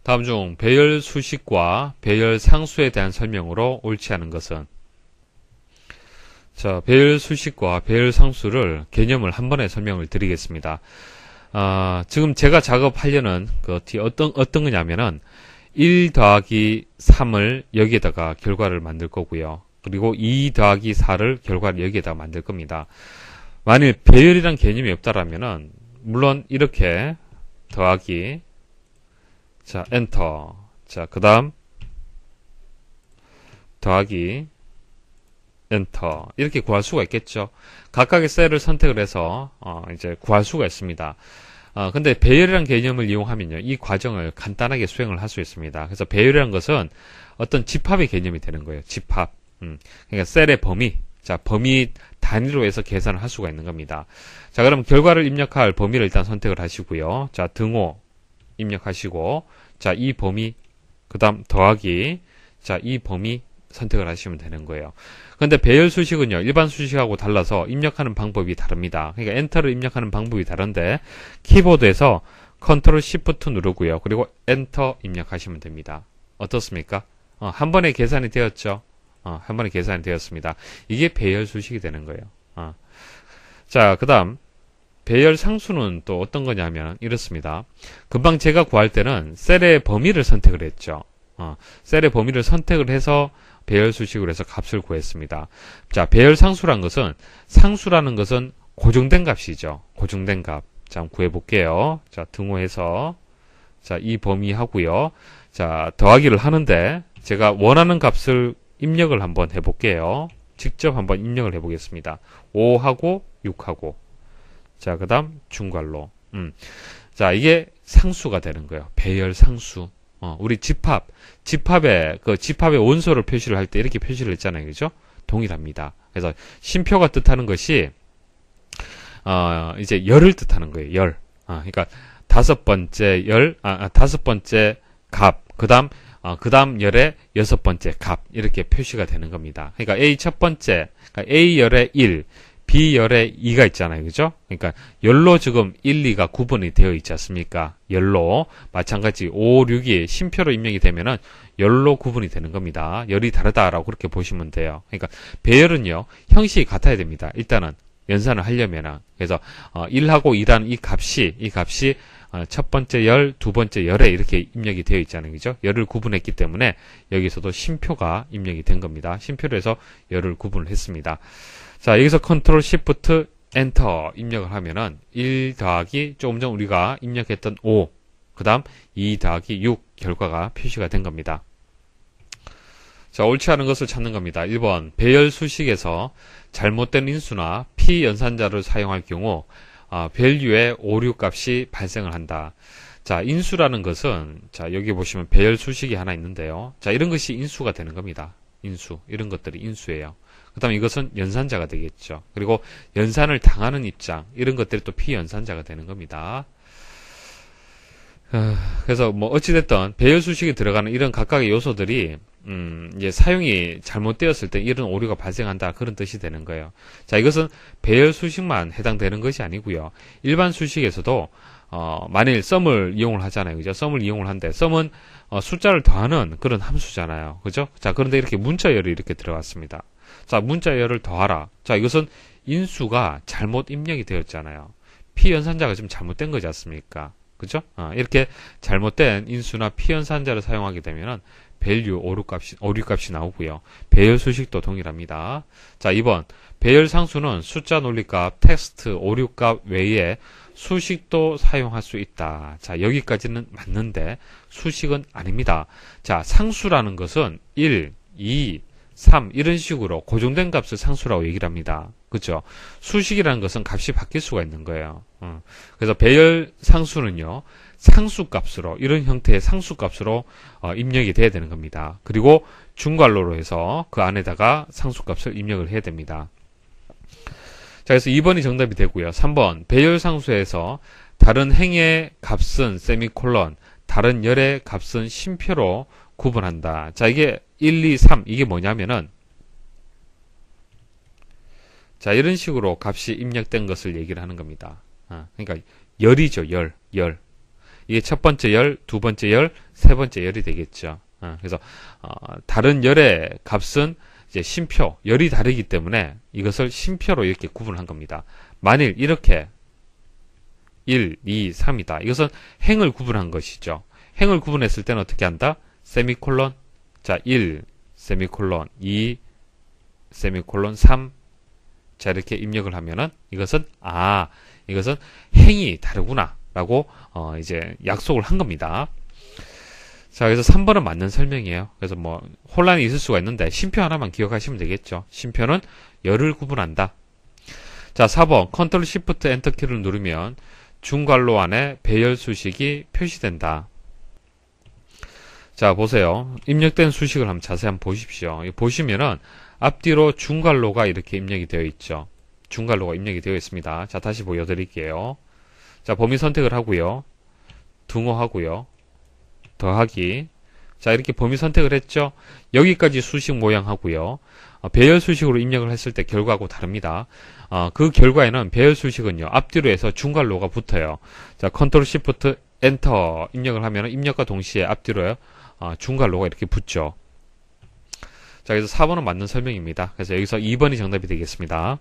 다음 중 배열 수식과 배열 상수에 대한 설명으로 옳지 않은 것은? 자, 배열 수식과 배열 상수를 개념을 한 번에 설명을 드리겠습니다. 지금 제가 작업하려는 어떤 거냐면은 1 더하기 3을 여기에다가 결과를 만들 거고요. 그리고 2 더하기 4를 결과를 여기에다가 만들 겁니다. 만일 배열이란 개념이 없다라면은 물론 이렇게 더하기, 자, 엔터, 자, 그 다음 더하기, 엔터, 이렇게 구할 수가 있겠죠. 각각의 셀을 선택을 해서 이제 구할 수가 있습니다. 근데 배열이라는 개념을 이용하면요, 이 과정을 간단하게 수행을 할 수 있습니다. 그래서 배열이라는 것은 어떤 집합의 개념이 되는 거예요. 집합. 그러니까 셀의 범위. 자, 범위 단위로 해서 계산을 할 수가 있는 겁니다. 자, 그럼 결과를 입력할 범위를 일단 선택을 하시고요. 자, 등호 입력하시고, 자, 이 범위, 그 다음 더하기, 자, 이 범위 선택을 하시면 되는 거예요. 근데 배열 수식은요, 일반 수식하고 달라서 입력하는 방법이 다릅니다. 그러니까 엔터를 입력하는 방법이 다른데, 키보드에서 컨트롤 시프트 누르고요. 그리고 엔터 입력하시면 됩니다. 어떻습니까? 한 번에 계산이 되었죠? 한 번에 계산이 되었습니다. 이게 배열 수식이 되는 거예요. 자, 그 다음 배열 상수는 또 어떤 거냐면 이렇습니다. 금방 제가 구할 때는 셀의 범위를 선택을 했죠. 셀의 범위를 선택을 해서 배열 수식으로 해서 값을 구했습니다. 자, 배열 상수라는 것은 고정된 값이죠. 고정된 값. 자, 한번 구해볼게요. 자, 등호해서, 자, 이 범위 하고요. 자, 더하기를 하는데, 제가 원하는 값을 입력을 한번 해볼게요. 직접 한번 입력을 해보겠습니다. 5하고 6하고. 자, 그 다음 중괄호. 자, 이게 상수가 되는 거예요. 배열 상수. 우리 집합의 원소를 표시를 할 때 이렇게 표시를 했잖아요. 그죠? 동일합니다. 그래서 쉼표가 뜻하는 것이, 이제 열을 뜻하는 거예요. 열. 그러니까 다섯 번째 값, 그 다음 열의 여섯 번째 값, 이렇게 표시가 되는 겁니다. 그러니까 A 첫 번째, 그러니까 A 열의 1, B 열의 2가 있잖아요. 그죠? 그러니까 열로 지금 1, 2가 구분이 되어 있지 않습니까? 열로. 마찬가지 5, 6이 쉼표로 입력이 되면은 열로 구분이 되는 겁니다. 열이 다르다라고 그렇게 보시면 돼요. 그러니까 배열은요, 형식이 같아야 됩니다. 일단은 연산을 하려면은. 그래서 1하고 2라는 이 값이 첫 번째 열, 두 번째 열에 이렇게 입력이 되어 있잖아요. 그죠? 열을 구분했기 때문에 여기서도 쉼표가 입력이 된 겁니다. 쉼표로 해서 열을 구분을 했습니다. 자, 여기서 컨트롤 시프트 엔터 입력을 하면은 1 더하기 조금 전 우리가 입력했던 5, 그 다음 2 더하기 6 결과가 표시가 된 겁니다. 자, 옳지 않은 것을 찾는 겁니다. 1번 배열 수식에서 잘못된 인수나 피연산자를 사용할 경우 밸류의 오류 값이 발생을 한다. 자, 인수라는 것은, 자, 여기 보시면 배열 수식이 하나 있는데요. 자, 이런 것이 인수가 되는 겁니다. 인수. 이런 것들이 인수예요. 그 다음에 이것은 연산자가 되겠죠. 그리고 연산을 당하는 입장, 이런 것들이 또 피연산자가 되는 겁니다. 그래서 뭐 어찌됐든 배열 수식에 들어가는 이런 각각의 요소들이 이제 사용이 잘못되었을 때 이런 오류가 발생한다, 그런 뜻이 되는 거예요. 자, 이것은 배열 수식만 해당되는 것이 아니고요. 일반 수식에서도 만일 썸을 이용을 하잖아요. 그죠? 썸을 이용을 한데, 썸은 숫자를 더하는 그런 함수잖아요. 그죠? 자, 그런데 이렇게 문자열이 이렇게 들어갔습니다. 자, 문자열을 더하라. 자, 이것은 인수가 잘못 입력이 되었잖아요. 피연산자가 좀 잘못된 거지 않습니까? 그죠? 이렇게 잘못된 인수나 피연산자를 사용하게 되면은 밸류 오류값이 나오고요. 배열 수식도 동일합니다. 자, 2번 배열 상수는 숫자 논리값, 텍스트 오류값 외에 수식도 사용할 수 있다. 자, 여기까지는 맞는데 수식은 아닙니다. 자, 상수라는 것은 1, 2, 3 이런 식으로 고정된 값을 상수라고 얘기를 합니다. 그렇죠? 수식이라는 것은 값이 바뀔 수가 있는 거예요. 그래서 배열 상수는요, 상수값으로, 이런 형태의 상수값으로 입력이 돼야 되는 겁니다. 그리고 중괄호로 해서 그 안에다가 상수값을 입력을 해야 됩니다. 자, 그래서 2번이 정답이 되고요. 3번 배열 상수에서 다른 행의 값은 세미콜론, 다른 열의 값은 쉼표로 구분한다. 자, 이게 1, 2, 3 이게 뭐냐면은, 자, 이런 식으로 값이 입력된 것을 얘기를 하는 겁니다. 그러니까 열이죠. 열. 이게 첫 번째 열, 두 번째 열, 세 번째 열이 되겠죠. 그래서 다른 열의 값은 이제 쉼표, 열이 다르기 때문에 이것을 쉼표로 이렇게 구분한 겁니다. 만일 이렇게 1, 2, 3이다. 이것은 행을 구분한 것이죠. 행을 구분했을 때는 어떻게 한다? 세미콜론. 자, 1, 세미콜론, 2, 세미콜론, 3. 자, 이렇게 입력을 하면은 이것은 이것은 행이 다르구나 라고 이제 약속을 한 겁니다. 자, 그래서 3번은 맞는 설명이에요. 그래서 뭐 혼란이 있을 수가 있는데 쉼표 하나만 기억하시면 되겠죠. 쉼표는 열을 구분한다. 자, 4번 컨트롤 시프트 엔터 키를 누르면 중괄호 안에 배열 수식이 표시된다. 자, 보세요. 입력된 수식을 한번 자세히 한번 보십시오. 보시면은 앞뒤로 중괄호가 이렇게 입력이 되어 있죠. 중괄호가 입력이 되어 있습니다. 자, 다시 보여드릴게요. 자, 범위 선택을 하고요. 등호하고요. 더하기. 자, 이렇게 범위 선택을 했죠. 여기까지 수식 모양 하고요. 배열 수식으로 입력을 했을 때 결과하고 다릅니다. 그 결과에는 배열 수식은요, 앞뒤로 해서 중괄호가 붙어요. 자, 컨트롤 시프트 엔터 입력을 하면 입력과 동시에 앞뒤로요, 중괄호가 이렇게 붙죠. 자, 그래서 4번은 맞는 설명입니다. 그래서 여기서 2번이 정답이 되겠습니다.